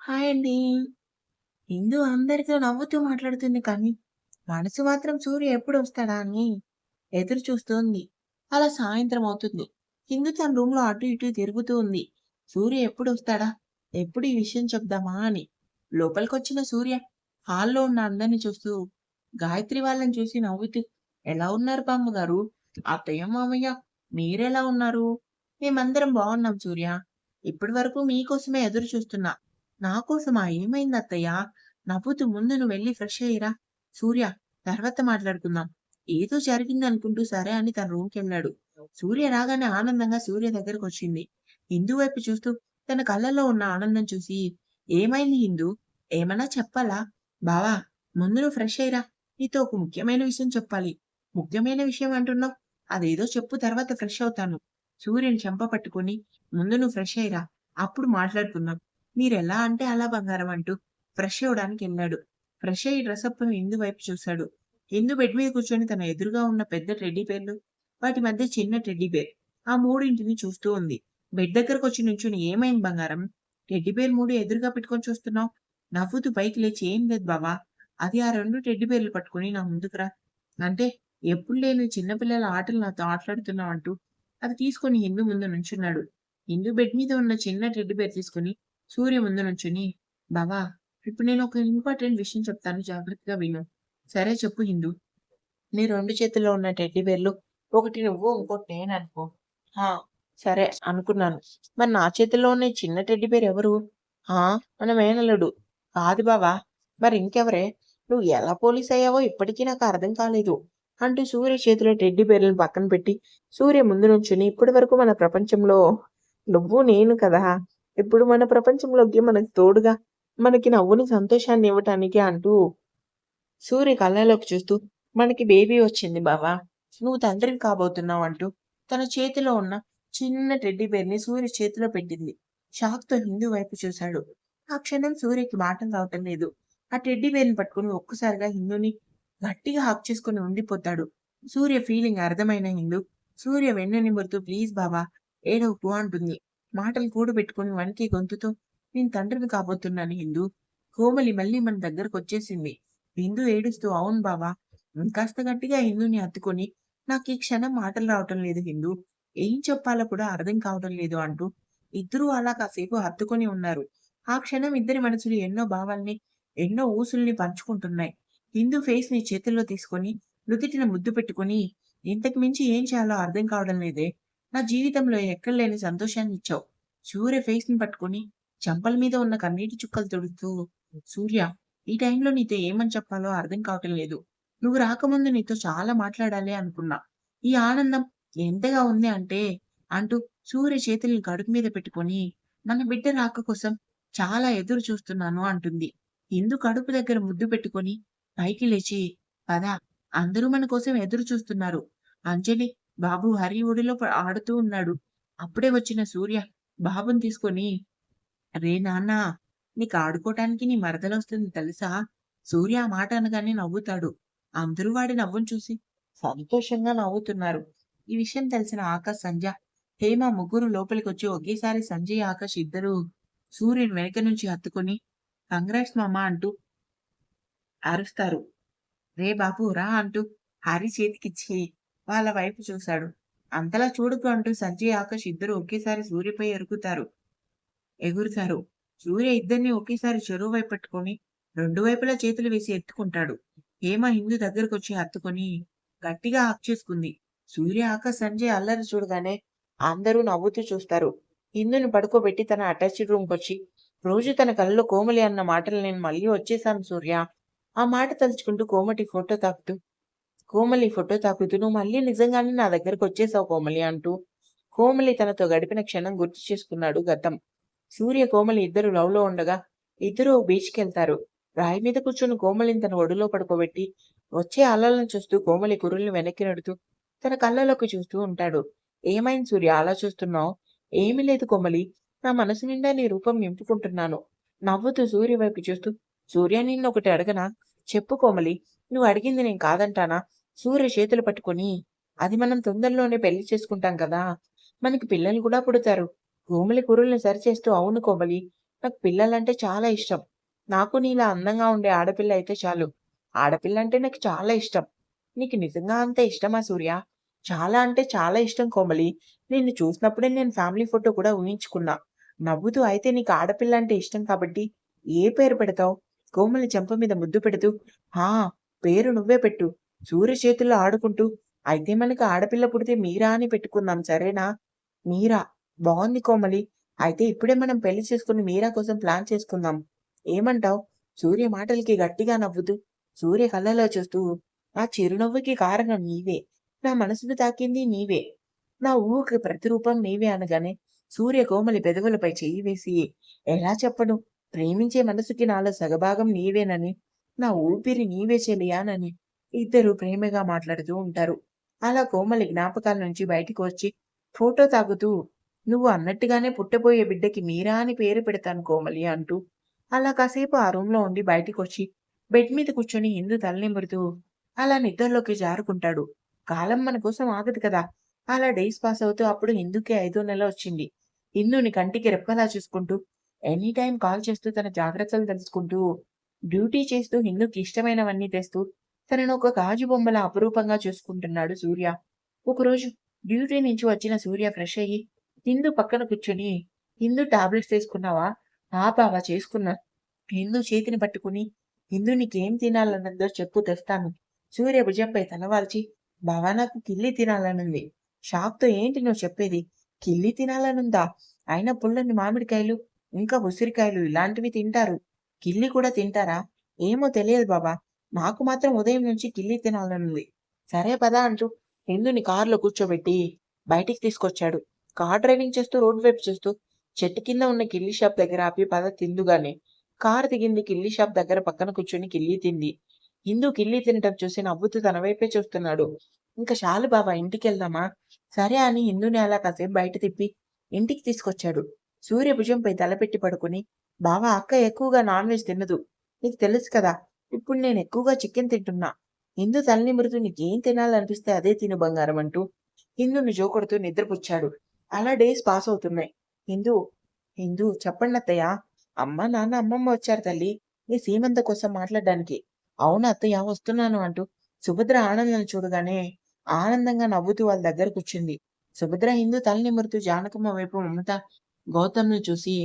Hi అండి. ఇందు అందరితో నవ్వుతూ మాట్లాడుతుంది కానీ, మనసు మాత్రం సూర్య ఎప్పుడొస్తాడా అని ఎదురు చూస్తోంది. అలా సాయంత్రం అవుతుంది. హిందూ తన రూమ్‌లో అటు ఇటు తిరుగుతూ ఉంది. సూర్య ఎప్పుడొస్తాడా? ఎప్పుడు ఈ విషయం చెప్దామా అని. లోపలికొచ్చిన సూర్య హాల్‌లో ఉన్న అందరిని చూస్తూ, గాయత్రి వాళ్ళని చూసి నవ్వుతూ, "ఎలా ఉన్నారు బామ్మగారు? అత్తయ్య, మామయ్య మీరెలా ఉన్నారు?" "మేమందరం బావున్నాం సూర్య. ఇప్పటి వరకు మీకోసమే ఎదురు చూస్తున్నా." "నా కోసమా? ఏమైంది అత్తయ్య?" నవ్వుతూ "ముందు నువ్వెళ్ళి ఫ్రెష్ అయ్యిరా. సూర్య తర్వాత మాట్లాడుకుందాం." ఏదో జరిగిందనుకుంటూ సరే అని తన రూమ్‌కెళ్ళాడు. సూర్య రాగానే ఆనందంగా సూర్య దగ్గరకొచ్చింది. హిందూ వైపు చూస్తూ తన కళ్ళల్లో ఉన్న ఆనందం చూసి, "ఏమైంది హిందూ? ఏమన్నా చెప్పాలా?" "బావా ముందు నువ్వు ఫ్రెష్ అయ్యిరా. నీతో ఒక ముఖ్యమైన విషయం చెప్పాలి." "ముఖ్యమైన విషయం అంటున్నావు? అదేదో చెప్పు తర్వాత ఫ్రెష్ అవుతాను." సూర్యుని చెంప పట్టుకొని, "ముందు నువ్వు ఫ్రెష్ అయ్యిరా. అప్పుడు మాట్లాడుకుందాం." "మీరెలా అంటే అలా బంగారం" అంటూ ఫ్రెష్ అవ్వడానికెళ్ళాడు. ఫ్రెష్ అయ్యి డ్రెసప్పుకొని హిందూ వైపు చూశాడు. హిందూ బెడ్ మీద కూర్చొని తన ఎదురుగా ఉన్న పెద్ద టెడ్డీ బేర్లు, వాటి మధ్య చిన్న టెడ్డీ బేర్, ఆ మూడింటిని చూస్తూ ఉంది. బెడ్ దగ్గరకొచ్చి నుంచొని "ఏమైంది బంగారం? టెడ్డీ బేర్ 3 ఎదురుగా పెట్టుకొని చూస్తున్నావు?" నవ్వుతూ పైకి లేచి "ఏం లేదు బావ. అది ఆ 2 టెడ్డీ బేర్లు పట్టుకొని నా ముందుకు రా. అంటే ఎప్పుడు లేని చిన్న పిల్లల ఆటలు నాతో ఆటలాడుతున్నావు" అంటూ అవి తీసుకొని హిందూ ముందు నుంచున్నాడు. హిందూ బెడ్ మీద ఉన్న చిన్న టెడ్డీ బేర్ తీసుకొని సూర్య ముందు నుంచొని "బావ ఇప్పుడు నేను ఒక ఇంపార్టెంట్ విషయం చెప్తాను జాగ్రత్తగా విను." "సరే చెప్పు హిందూ." "నీ 2 చేతుల్లో ఉన్న టెడ్డీ బేర్లు ఒకటి నువ్వు, ఇంకోటి నేననుకో." "ఆ! సరే అనుకున్నాను. మరి నా చేతుల్లో ఉన్న ఈ చిన్న టెడ్డీ బేర్ ఎవరు?" "ఆ! మన మేనల్లుడు." "కాదు బావ. మరి ఇంకెవరే? నువ్వు ఎలా పోలీసయ్యావో ఇప్పటికీ నాకు అర్థం కాలేదు." అంటూ సూర్య చేతిలో టెడ్డీ బేర్లను పక్కన పెట్టి సూర్య ముందు నుంచొని "ఇప్పటి వరకు మన ప్రపంచంలో నువ్వు, నేను కదా! ఇప్పుడు మన ప్రపంచంలోకి మనకు తోడుగా, మనకి నవ్వుని, సంతోషాన్ని ఇవ్వటానికి" అంటూ సూర్య కళ్ళలోకి చూస్తూ "మనకి బేబీ వచ్చింది బావ. నువ్వు తండ్రివి కాబోతున్నావు" అంటూ తన చేతిలో ఉన్న చిన్న టెడ్డీ బేర్‌ని సూర్య చేతిలో పెట్టింది. షాక్‌తో హిందూ వైపు చూశాడు. ఆ క్షణం సూర్యకి మాటలు రావటం లేదు. ఆ టెడ్డీ బేర్‌ని పట్టుకొని ఒక్కసారిగా హిందూని గట్టిగా హగ్ చేసుకొని ఉండిపోతాడు. సూర్య ఫీలింగ్ అర్థమైన హిందూ సూర్య వెన్ను నిమురుతూ "ప్లీజ్ బావ ఏడవకు" అంటుంది. మాటలు కూడబెట్టుకొని వణికే గొంతుతో "నేను తండ్రిని కాబోతున్నాను హిందూ. కోమలి మళ్ళీ మన దగ్గరకొచ్చేసింది." హిందూ ఏడుస్తూ "అవును బావ." ఇంకాస్త గట్టిగా హిందూని హత్తుకొని "నాకీ క్షణం మాటలు రావటం లేదు హిందూ. ఏం చెప్పాలో కూడా అర్థం కావటం లేదు" అంటూ ఇద్దరూ అలా కాసేపు హత్తుకొని ఉన్నారు. ఆ క్షణం ఇద్దరి మనసులు ఎన్నో భావాల్ని, ఎన్నో ఊసుల్ని పంచుకుంటున్నాయి. హిందూ ఫేస్‌ని చేతుల్లో తీసుకొని నుదిటిన ముద్దు పెట్టుకొని "ఇంతకు మించి ఏం చేయాలో అర్థం కావడం లేదే. నా జీవితంలో ఎక్కడ లేని సంతోషాన్నిచ్చావు." సూర్య ఫేస్‌ని పట్టుకొని చెంపల మీద ఉన్న కన్నీటి చుక్కలు తుడుస్తూ "సూర్య ఈ టైంలో నీతో ఏమని చెప్పాలో అర్థం కావటం లేదు. నువ్వు రాకముందు నీతో చాలా మాట్లాడాలి అనుకున్నా. ఈ ఆనందం ఎంతగా ఉంది అంటే" అంటూ సూర్య చేతుల్ని కడుపు మీద పెట్టుకొని "మన బిడ్డ రాక కోసం చాలా ఎదురు చూస్తున్నాను" అంటుంది. ఇందు కడుపు దగ్గర ముద్దు పెట్టుకొని పైకి లేచి "పద అందరూ మన కోసం ఎదురు చూస్తున్నారు." అంజలి, బాబు హరి ఒడిలో ఆడుతూ ఉన్నాడు. అప్పుడే వచ్చిన సూర్య బాబుని తీసుకొని "అరే నాన్న! నీకు ఆడుకోటానికి నీ మరదలొస్తుంది తెలుసా?" సూర్య ఆ మాట అనగానే నవ్వుతాడు. అందరూ వాడి నవ్వును చూసి సంతోషంగా నవ్వుతున్నారు. ఈ విషయం తెలిసిన ఆకాష్, సంధ్య, హేమ ముగ్గురు లోపలికొచ్చి ఒకేసారి సంజయ్, ఆకాష్ ఇద్దరూ సూర్యుని వెనక నుంచి హత్తుకొని "కంగ్రాట్స్ మామ" అంటూ అరుస్తారు. "రే బాబు రా" అంటూ హరి చేతికిచ్చి వాళ్ళ వైపు చూశాడు. "అంతలా చూడకు" అంటూ సంజయ్, ఆకాష్ ఇద్దరూ ఒకేసారి సూర్యపై ఎగురుతారు. సూర్య ఇద్దరిని ఒకేసారి చెరువు వైపు పట్టుకొని రెండు వైపులా చేతులు వేసి ఎత్తుకుంటాడు. హేమ హిందూ దగ్గరకొచ్చి హత్తుకొని గట్టిగా హగ్ చేసుకుంది. సూర్య, ఆకాష్, సంజయ్ అల్లరి చూడగానే అందరూ నవ్వుతూ చూస్తారు. హిందూని పడుకోబెట్టి తన అటాచ్డ్ రూమ్‌కొచ్చి రోజు తన కలలో కోమలి అన్న మాటలు "నేను మళ్ళీ వచ్చేసాను సూర్య." ఆ మాట తలుచుకుంటూ కోమలి ఫోటో తాకుతూ "నువ్వు మళ్ళీ నిజంగానే నా దగ్గరకొచ్చేసావు కోమలి" అంటూ కోమలి తనతో గడిపిన క్షణం గుర్తు చేసుకున్నాడు గతం. సూర్య, కోమలి ఇద్దరు లవ్‌లో ఉండగా ఇద్దరూ ఓ బీచ్‌కెళ్తారు. రాయి మీద కూర్చున్న కోమలిని తన ఒడిలో పడుకోబెట్టి వచ్చే అలలను చూస్తూ కోమలి కురుల్ని వెనక్కి నెడుతూ తన కళ్ళలోకి చూస్తూ ఉంటాడు. "ఏమైంది సూర్య అలా చూస్తున్నావు?" "ఏమీ లేదు కోమలి. నా మనసు నిండా నీ రూపం నింపుకుంటున్నాను." నవ్వుతూ సూర్య వైపు చూస్తూ "సూర్య నిన్నొకటి అడగనా?" "చెప్పు కోమలి. నువ్వు అడిగింది నేను కాదంటానా?" సూర్య చేతులు పట్టుకొని "అది మనం తొందరలోనే పెళ్లి చేసుకుంటాం కదా! మనకి పిల్లలు కూడా పుడతారు." కోమలి కురుల్ని సరిచేస్తూ "అవును కోమలి. నాకు పిల్లలంటే చాలా ఇష్టం. నాకు నీలా అందంగా ఉండే ఆడపిల్ల అయితే చాలు. ఆడపిల్లంటే నాకు చాలా ఇష్టం. నీకు నిజంగా అంత ఇష్టమా సూర్య? చాలా అంటే చాలా ఇష్టం కోమలి. నిన్ను చూసినప్పుడే నేను ఫ్యామిలీ ఫోటో కూడా ఊహించుకున్నా. నవ్వుతూ అయితే నీకు ఆడపిల్లంటే ఇష్టం కాబట్టి ఏ పేరు పెడతావు? కోమలి చెంప మీద ముద్దు పెడుతూ, "హా! పేరు నువ్వే పెట్టు. సూర్య చేతుల్లో ఆడుకుంటూ, అయితే మనకు ఆడపిల్ల పుడితే మీరా అని పెట్టుకుందాం సరేనా?" మీరా! బావుంది కోమలి. అయితే ఇప్పుడే మనం పెళ్లి చేసుకొని మీరా కోసం ప్లాన్ చేసుకుందాం. ఏమంటావు? సూర్య మాటలకి గట్టిగా నవ్వుతూ, సూర్య కళ్ళలో చూస్తూ, ఆ చిరునవ్వుకి కారణం నీవే. నా మనసును తాకింది నీవే. నా ఊహకి ప్రతిరూపం నీవే అనగానే, సూర్య కోమలి పెదవులపై చెయ్యి వేసి, ఎలా చెప్పను? ప్రేమించే మనసుకి నాలో సగభాగం నీవేనని, నా ఊపిరి నీవే చెలియానని ఇద్దరూ ప్రేమగా మాట్లాడుతూ ఉంటారు. అలా కోమలి జ్ఞాపకాల నుంచి బయటికి వచ్చి, ఫోటో తాగుతూ, "నువ్వు అన్నట్టుగానే పుట్టబోయే బిడ్డకి మీరా అని పేరు పెడతాను కోమలి" అంటూ, అలా కాసేపు ఆ రూమ్‌లో ఉండి బయటికొచ్చి, బెడ్ మీద కూర్చొని హిందూ తలనిమురుతూ, అలా నిద్రలోకి జారుకుంటాడు. కాలం మన కోసం ఆగదు కదా! అలా డేస్ పాస్ అవుతూ అప్పుడు హిందూకి ఐదో నెల వచ్చింది. హిందూని కంటికి రెప్పలా చూసుకుంటూ, ఎనీ టైమ్ కాల్ చేస్తూ తన జాగ్రత్తలు తెలుసుకుంటూ, డ్యూటీ చేస్తూ హిందూకి ఇష్టమైనవన్నీ తెస్తూ, తనను ఒక గాజు బొమ్మలా అపురూపంగా చూసుకుంటున్నాడు సూర్య. ఒకరోజు డ్యూటీ నుంచి వచ్చిన సూర్య ఫ్రెష్ అయ్యి, హిందూ పక్కన కూర్చొని, "హిందూ టాబ్లెట్స్ తీసుకున్నావా?" "ఆ బావ చేసుకున్నా." హిందూ చేతిని పట్టుకుని, "హిందూ నీకేం తినాలనుందో చెప్పు తెస్తాను." సూర్య భుజంపై తలవాల్చి, "బావ నాకు కిళ్ళి తినాలనుంది." షాక్‌తో "ఏంటి నువ్వు చెప్పేది? కిళ్ళి తినాలనుందా? అయినా పుల్లని మామిడికాయలు, ఇంకా ఉసిరికాయలు ఇలాంటివి తింటారు. కిళ్ళి కూడా తింటారా? ఏమో తెలియదు బావ. నాకు మాత్రం ఉదయం నుంచి కిళ్ళి తినాలనుంది." "సరే పద" అంటూ హిందూని కారులో కూర్చోబెట్టి బయటికి తీసుకొచ్చాడు. కార్ డ్రైవింగ్ చేస్తూ రోడ్ వైపు చూస్తూ, చెట్టు కింద ఉన్న కిళ్ళీ షాప్ దగ్గర ఆపి, "పద తిందుగాని." కారు దిగింది. కిల్లీ షాప్ దగ్గర పక్కన కూర్చొని కిల్లీ తింది. హిందూ కిల్లీ తినటం చూసి నవ్వుతూ తన వైపే చూస్తున్నాడు. "ఇంక చాలు బావ ఇంటికెళ్దామా?" సరే అని హిందూని అలా కాసేపు బయట తిప్పి ఇంటికి తీసుకొచ్చాడు. సూర్య భుజంపై తలపెట్టి పడుకొని, "బావ అక్క ఎక్కువగా నాన్ వెజ్ తినదు. నీకు తెలుసు కదా! ఇప్పుడు నేను ఎక్కువగా చికెన్ తింటున్నా." హిందూ తలనిమురుతూ, "నీకేం తినాలనిపిస్తే అదే తిను బంగారం" అంటూ హిందూని జోకొడుతూ నిద్రపుచ్చాడు. అలా డేస్ పాస్ అవుతున్నాయి. హిందూ, "హిందూ చెప్పండత్తయ్య." "అమ్మ, నాన్న, అమ్మమ్మ వచ్చారు తల్లి. నీ సీమంతం కోసం మాట్లాడడానికి." "అవునా అత్తయ్య వస్తున్నాను" అంటూ సుభద్ర ఆనందం చూడగానే ఆనందంగా నవ్వుతూ వాళ్ళ దగ్గర కూర్చుంది. సుభద్ర హిందూ తల నిమురుతూ జానకమ్మ వైపు మమత, గౌతమ్‌ని చూసి,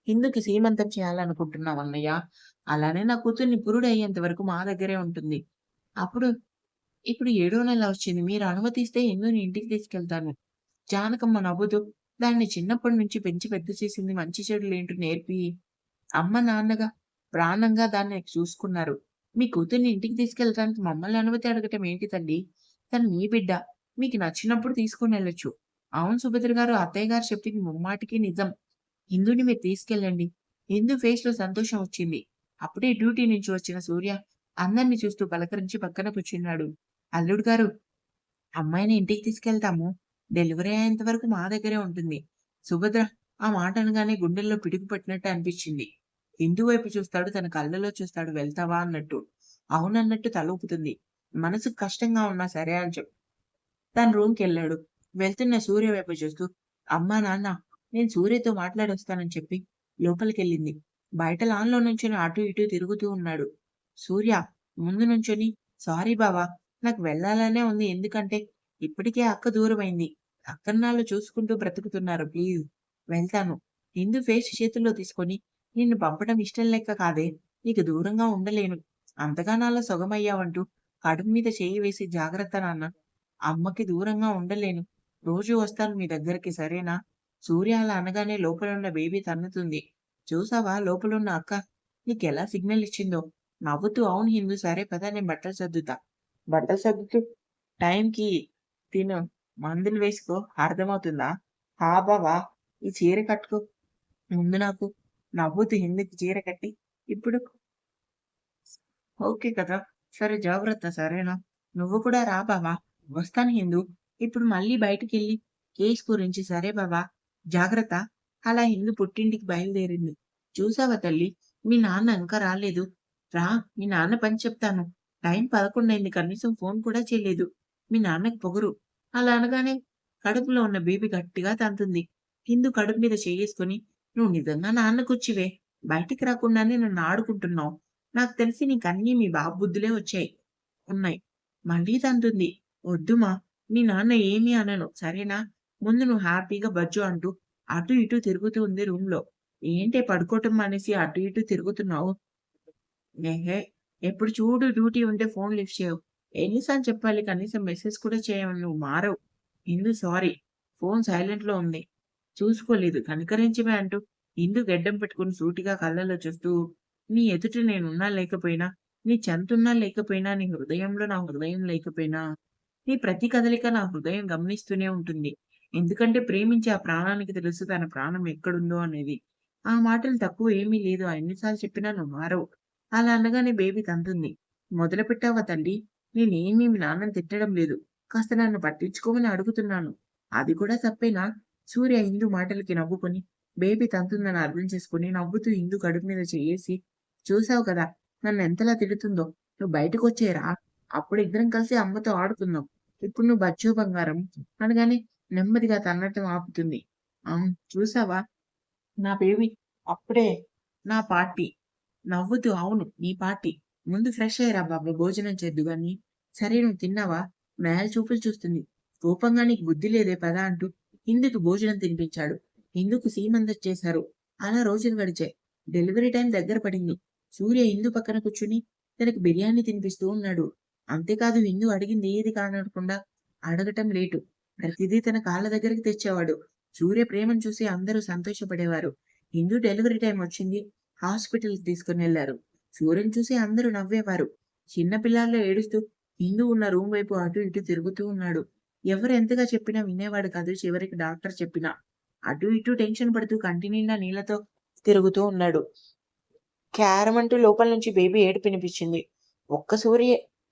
"హిందూకి సీమంతం చేయాలనుకుంటున్నాం అన్నయ్య. అలానే నా కూతుర్ని పురుడు అయ్యేంత వరకు మా దగ్గరే ఉంటుంది. అప్పుడు ఇప్పుడు ఏడో నెల వచ్చింది. మీరు అనుమతిస్తే హిందూని ఇంటికి తీసుకెళ్తాను." జానకమ్మ నవ్వుతూ, "దాన్ని చిన్నప్పటి నుంచి పెంచి పెద్ద చేసింది మంచి చెడులేంటో నేర్పి అమ్మ, నాన్నగా ప్రాణంగా దాన్ని చూసుకున్నారు. మీ కూతుర్ని ఇంటికి తీసుకెళ్ళటానికి మమ్మల్ని అనుమతి అడగటం ఏంటి తల్లి? తను మీ బిడ్డ. మీకు నచ్చినప్పుడు తీసుకొనెళ్ళొచ్చు." "అవును సుభద్ర గారు, అత్తయ్య గారు చెప్పింది ముమ్మాటికి నిజం. హిందూని మీరు తీసుకెళ్ళండి." హిందూ ఫేస్‌లో సంతోషం వచ్చింది. అప్పుడే డ్యూటీ నుంచి వచ్చిన సూర్య అందరిని చూస్తూ పలకరించి పక్కన కూర్చున్నాడు. "అల్లుడు గారు, అమ్మాయిని ఇంటికి తీసుకెళ్తాము. డెలివరీ అయ్యేంత వరకు మా దగ్గరే ఉంటుంది." సుభద్ర ఆ మాట అనగానే గుండెల్లో పిడుగు పట్టినట్టు అనిపించింది. హిందూ వైపు చూస్తాడు. తన కళ్ళలో చూస్తాడు. "వెళ్తావా?" అన్నట్టు. అవునన్నట్టు తల ఊపుతుంది. మనసుకు కష్టంగా ఉన్నా సరే అని తన రూమ్‌కెళ్ళాడు. వెళ్తున్న సూర్య వైపు చూస్తూ, "అమ్మా, నాన్న నేను సూర్యతో మాట్లాడొస్తానని" చెప్పి లోపలికెళ్ళింది. బయట లాన్‌లో నుంచొని అటు ఇటు తిరుగుతూ ఉన్నాడు. సూర్య ముందు నుంచొని, "సారీ బావ, నాకు వెళ్ళాలనే ఉంది. ఎందుకంటే ఇప్పటికే అక్క దూరమైంది. అక్కన్నాళ్ళు చూసుకుంటూ బ్రతుకుతున్నారు. ప్లీజ్ వెళ్తాను." హిందూ ఫేస్ చేతుల్లో తీసుకొని, "నిన్ను పంపడం ఇష్టం లేక కాదే. నీకు దూరంగా ఉండలేను. అంతగా నాలో సొగమయ్యావంటూ" కడుపు మీద చెయ్యి వేసి, "జాగ్రత్త నాన్న. అమ్మకి దూరంగా ఉండలేను. రోజూ వస్తాను మీ దగ్గరికి సరేనా?" సూర్య అలా అనగానే లోపలున్న బేబీ తన్నుతుంది. "చూసావా లోపలున్న అక్క నీకెలా సిగ్నల్ ఇచ్చిందో?" నవ్వుతూ, "అవును హిందూ, సరే పద నేను బట్టలు సర్దుతా." బట్టలు సర్దుతూ, "టైంకి తిను. మందులు వేసుకో. అర్థమవుతుందా?" "హా బావ ఈ చీర కట్టుకో ముందు నాకు." నవ్వుతూ హిందూకి చీర కట్టి, "ఇప్పుడు ఓకే కదా! సరే జాగ్రత్త సరేనా? నువ్వు కూడా రా బావ." "వస్తాను హిందూ. ఇప్పుడు మళ్ళీ బయటికెళ్ళి కేస్ గురించి సరే బావ జాగ్రత్త." అలా హిందూ పుట్టింటికి బయలుదేరింది. "చూసావా తల్లి, మీ నాన్న ఇంకా రాలేదు. రా మీ నాన్న పని చెప్తాను. టైం 11 అయింది. కనీసం ఫోను కూడా చేయలేదు. మీ నాన్నకి పొగరు." అలా అనగానే కడుపులో ఉన్న బేబీ గట్టిగా తంతుంది. హిందూ కడుపు మీద చెయ్యేసుకొని, "నువ్వు నిజంగా నాన్న కుచ్చివే. బయటికి రాకుండానే నన్ను ఆడుకుంటున్నావు. నాకు తెలిసి నీకన్నీ మీ బాబు బుద్ధులే ఉన్నాయి. మళ్ళీ తంతుంది. వద్దు మా! మీ నాన్న ఏమీ అనను. సరేనా? ముందు నువ్వు హ్యాపీగా బజ్జో అంటూ అటు ఇటు తిరుగుతూ ఉంది రూమ్‌లో. ఏంటే పడుకోవటం మానేసి అటు ఇటు తిరుగుతున్నావు? ఏహే! ఎప్పుడు చూడు డ్యూటీ ఉంటే ఫోన్ లిఫ్ట్ చేయవు. ఎన్ని సార్లు చెప్పాలి కనీసం మెసేజ్ కూడా చేయవు నువ్వు మారవు. ఇందు సారీ. ఫోన్ సైలెంట్‌లో ఉంది. చూసుకోలేదు. కనికరించవే అంటూ ఇందు గెడ్డం పెట్టుకొని సూటిగా కళ్ళలో చూస్తూ నీ ఎదుట నేనున్నా లేకపోయినా, నీ చెంతున్నా లేకపోయినా, నీ హృదయంలో నా హృదయం లేకపోయినా, నీ ప్రతి కదలిక నా హృదయం గమనిస్తూనే ఉంటుంది. ఎందుకంటే ప్రేమించే ఆ ప్రాణానికి తెలుసు తన ప్రాణం ఎక్కడుందో అనేది. ఆ మాటలు తక్కువ ఏమీ లేదు. ఎన్ని సార్లు చెప్పినా నువ్వు మారవు. అలా అనగానే బేబీ తంతుంది. మొదలుపెట్టావా తల్లి? నేనేమీ మీ నాన్నని తిట్టడం లేదు. కాస్త నన్ను పట్టించుకోమని అడుగుతున్నాను. అది కూడా తప్పేనా? సూర్య ఇందు మాటలకి నవ్వుకొని, బేబీ తంతుందని అర్థం చేసుకొని, నవ్వుతూ ఇందు కడుపు మీద చెయ్యేసి, చూసావు కదా! నన్నెంతలా తిడుతుందో. నువ్వు బయటకొచ్చేయరా! అప్పుడు ఇద్దరం కలిసి అమ్మతో ఆడుకుందాం. ఇప్పుడు నువ్వు బచ్చో బంగారం అనగానే నెమ్మదిగా తన్నటం ఆపుతుంది. చూసావా? నా బేబీ అప్పుడే నా పార్టీ. నవ్వుతూ అవును నీ పార్టీ. ముందు ఫ్రెష్ అయ్యిరా బాబు భోజనం చేద్దువు గాని. సరే నువ్వు తిన్నావా? మేల చూపులు చూస్తుంది. కోపంగా నీకు బుద్ధి లేదే పద అంటూ హిందూకి భోజనం తినిపించాడు. హిందూకు సీమంతం చేశారు. అలా రోజులు గడిచాయి. డెలివరీ టైం దగ్గర పడింది. సూర్య హిందూ పక్కన కూర్చుని తనకి బిర్యానీ తినిపిస్తూ ఉన్నాడు. అంతేకాదు హిందూ అడిగింది ఏది కానడకుండా అడగటం లేటు. ప్రతిదీ తన కాళ్ళ దగ్గరికి తెచ్చేవాడు. సూర్య ప్రేమను చూసి అందరూ సంతోషపడేవారు. హిందూ డెలివరీ టైం వచ్చింది. హాస్పిటల్‌కి తీసుకొనెళ్లారు. సూర్యని చూసి అందరూ నవ్వేవారు. చిన్న పిల్లాడిలా ఏడుస్తూ హిందూ ఉన్న రూమ్ వైపు అటు ఇటు తిరుగుతూ ఉన్నాడు. ఎవరు ఎంతగా చెప్పినా వినేవాడు కాదు. చివరికి డాక్టర్ చెప్పినా. అటు ఇటు టెన్షన్ పడుతూ కంటి నిండా నీళ్లతో తిరుగుతూ ఉన్నాడు. క్యారమంటూ లోపల నుంచి బేబీ ఏడుపు వినిపించింది.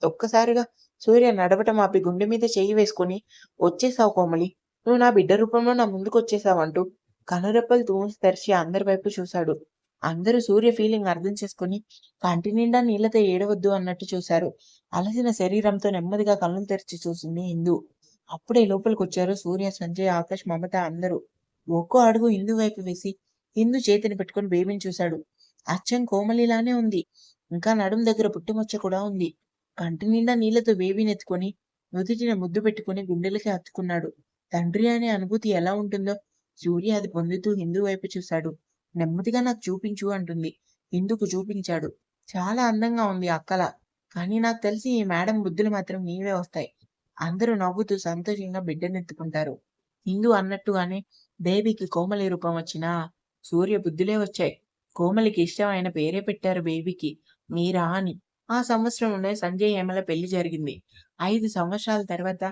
ఒక్కసారిగా సూర్య నడవటం ఆపి గుండె మీద చెయ్యి వేసుకొని వచ్చేసావు కోమలి. నువ్వు నా బిడ్డ రూపంలో నా ముందుకొచ్చేసావంటూ కనురెప్పలు తెరిచి అందరి వైపు చూశాడు. అందరూ సూర్య ఫీలింగ్ అర్థం చేసుకొని కంటి నిండా నీళ్లతో ఏడవద్దు అన్నట్టు చూశారు. అలసిన శరీరంతో నెమ్మదిగా కళ్ళు తెరిచి చూసింది ఇందు. అప్పుడే లోపలికొచ్చారు సూర్య, సంజయ్, ఆకాష్, మమత అందరూ. ఒక్కో అడుగు ఇందు వైపు వేసి ఇందు చేతిని పెట్టుకొని బేబీని చూశాడు. అచ్చం కోమలిలానే ఉంది. ఇంకా నడుం దగ్గర పుట్టుమచ్చ కూడా ఉంది. కంటి నిండా నీళ్లతో బేబీని ఎత్తుకొని నుదిటిన ముద్దు పెట్టుకుని గుండెలకి హత్తుకున్నాడు. తండ్రి అనే అనుభూతి ఎలా ఉంటుందో సూర్య అది పొందుతూ హిందూ వైపు చూశాడు. నెమ్మదిగా నాకు చూపించు అంటుంది. హిందూకు చూపించాడు. చాలా అందంగా ఉంది అక్కలా. కానీ నాకు తెలిసి ఈ మేడం బుద్ధులు మాత్రం నీవే వస్తాయి. అందరూ నవ్వుతూ సంతోషంగా బిడ్డనెత్తుకుంటారు. హిందూ అన్నట్టుగానే బేబీకి కోమలి రూపం వచ్చినా సూర్య బుద్ధులే వచ్చాయి. కోమలికి ఇష్టమైన పేరే పెట్టారు బేబీకి. మీరా అని. ఆ సంవత్సరంలోనే సంజయ్ హేమల పెళ్లి జరిగింది. 5 సంవత్సరాల తర్వాత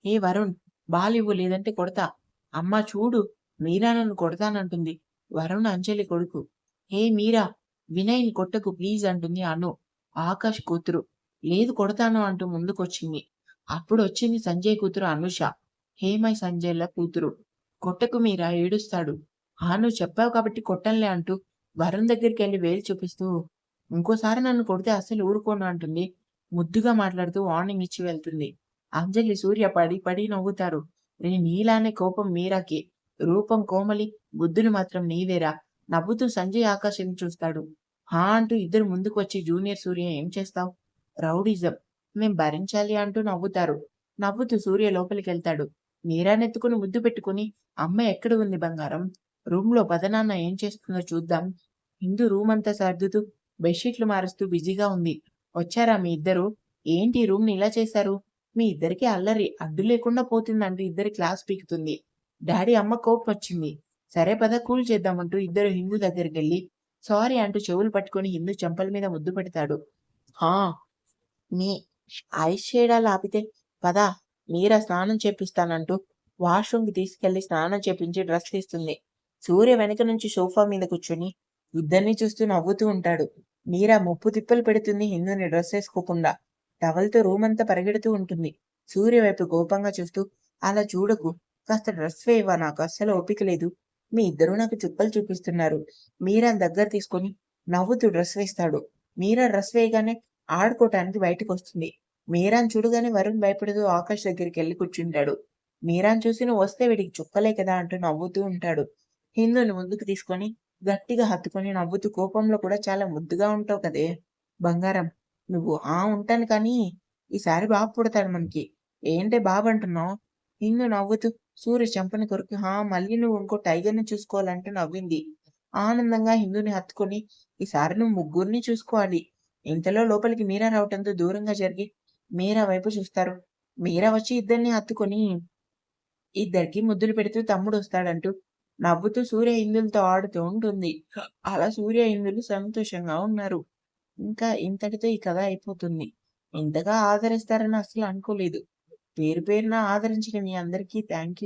ఏ వరుణ్ బాలివ్వు లేదంటే కొడతా. అమ్మా చూడు మీరా నన్ను కొడతానంటుంది. వరుణ్ అంజలి కొడుకు. హే మీరా వినయ్‌ని కొట్టకు ప్లీజ్ అంటుంది అను. ఆకాష్ కూతురు. లేదు కొడతాను అంటూ ముందుకొచ్చింది. అప్పుడొచ్చింది సంజయ్ కూతురు అనుష. హేమయ్ సంజయ్‌ల కూతురు. కొట్టకు మీరా ఏడుస్తాడు. నువ్వు చెప్పావు కాబట్టి కొట్టనులే అంటూ వరుణ్ దగ్గరికెళ్లి వేలు చూపిస్తూ ఇంకోసారి నన్ను కొడితే అస్సలు ఊరుకోను అంటుంది. ముద్దుగా మాట్లాడుతూ వార్నింగ్ ఇచ్చి వెళ్తుంది. అంజలి, సూర్య పడి పడి నవ్వుతారు. నీలానే కోపం మీరాకి. రూపం కోమలి, బుద్ధులు మాత్రం నీవేరా. నవ్వుతూ సంజయ్ ఆకాశం చూస్తాడు. అంటూ ఇద్దరు ముందుకు వచ్చి జూనియర్ సూర్య ఏం చేస్తావ్? రౌడీజం. మేం భరించాలి అంటూ నవ్వుతారు. నవ్వుతూ సూర్య లోపలికెళ్తాడు. మీరానెత్తుకుని ముద్దు పెట్టుకుని అమ్మ ఎక్కడ ఉంది బంగారం? రూమ్‌లో పద నాన్న ఏం చేస్తుందో చూద్దాం. హిందూ రూమంతా సర్దుతూ బెడ్‌షీట్లు మారుస్తూ బిజీగా ఉంది. వచ్చారా మీ ఇద్దరు? ఏంటి ఈ రూమ్‌ని ఇలా చేశారు? మీ ఇద్దరికీ అల్లరి అడ్డు లేకుండా పోతుందంటూ ఇద్దరి క్లాస్ పీకుతుంది. డాడీ అమ్మ కోపమొచ్చింది. సరే పద కూల్ చేద్దామంటూ ఇద్దరు హిందూ దగ్గరికెళ్లి సారీ అంటూ చెవులు పట్టుకొని హిందూ చెంపల మీద ముద్దు పెడతాడు. హా! నీ ఐస్ చేయడాలు ఆపితే పద మీరా స్నానం చేపిస్తానంటూ వాష్‌రూమ్‌కి తీసుకెళ్లి స్నానం చేపించి డ్రెస్ తీస్తుంది. సూర్య వెనక నుంచి సోఫా మీద కూర్చొని ఇద్దరిని చూస్తూ నవ్వుతూ ఉంటాడు. మీరా ముప్పు తిప్పలు పెడుతుంది హిందూని డ్రెస్ ఏసుకోకుండా. టవల్‌తో రూమంతా పరిగెడుతూ ఉంటుంది. సూర్య వైపు కోపంగా చూస్తూ అలా చూడకు. కాస్త డ్రెస్ వేయవా నాకు అస్సలు ఓపిక లేదు. మీ ఇద్దరూ నాకు చుక్కలు చూపిస్తున్నారు. మీరాని దగ్గర తీసుకొని నవ్వుతూ డ్రెస్ వేస్తాడు. మీరా డ్రెస్ వేయగానే ఆడుకోటానికి బయటకొస్తుంది. మీరాని చూడగానే వరుణ్ భయపడుతూ ఆకాష్ దగ్గరికెళ్లి కూర్చుంటాడు. మీరాని చూసి నువ్వొస్తే వీడికి చుక్కలే కదా అంటూ నవ్వుతూ ఉంటాడు. హిందూని ముందుకు తీసుకొని గట్టిగా హత్తుకొని నవ్వుతూ కోపంలో కూడా చాలా ముద్దుగా ఉంటావు కదే బంగారం. నువ్వు ఉంటాను కానీ ఈసారి బాబు పుడతాడు మనకి. ఏంటే బాబు అంటున్నావు? హిందూ నవ్వుతూ సూర్య చెంపని కొరికి మళ్ళీ నువ్వు ఇంకో టైగర్‌ని చూసుకోవాలంటూ నవ్వింది. ఆనందంగా హిందూని హత్తుకొని ఈసారి నువ్వు ముగ్గురిని చూసుకోవాలి. ఇంతలో లోపలికి మీరా రావటంతో దూరంగా జరిగి మీరా వైపు చూస్తారు. మీరా వచ్చి ఇద్దరిని హత్తుకొని ఇద్దరికీ ముద్దులు పెడుతూ తమ్ముడొస్తాడంటూ నవ్వుతూ సూర్య ఇందులతో ఆడుతూ ఉంటుంది. అలా సూర్య ఇందులు సంతోషంగా ఉన్నారు. ఇంకా ఇంతటితో ఈ కథ అయిపోతుంది. ఇంతగా ఆదరిస్తారని అస్సలు అనుకోలేదు. పేరు పేరున ఆదరించిన మీ అందరికీ థాంక్ యూ.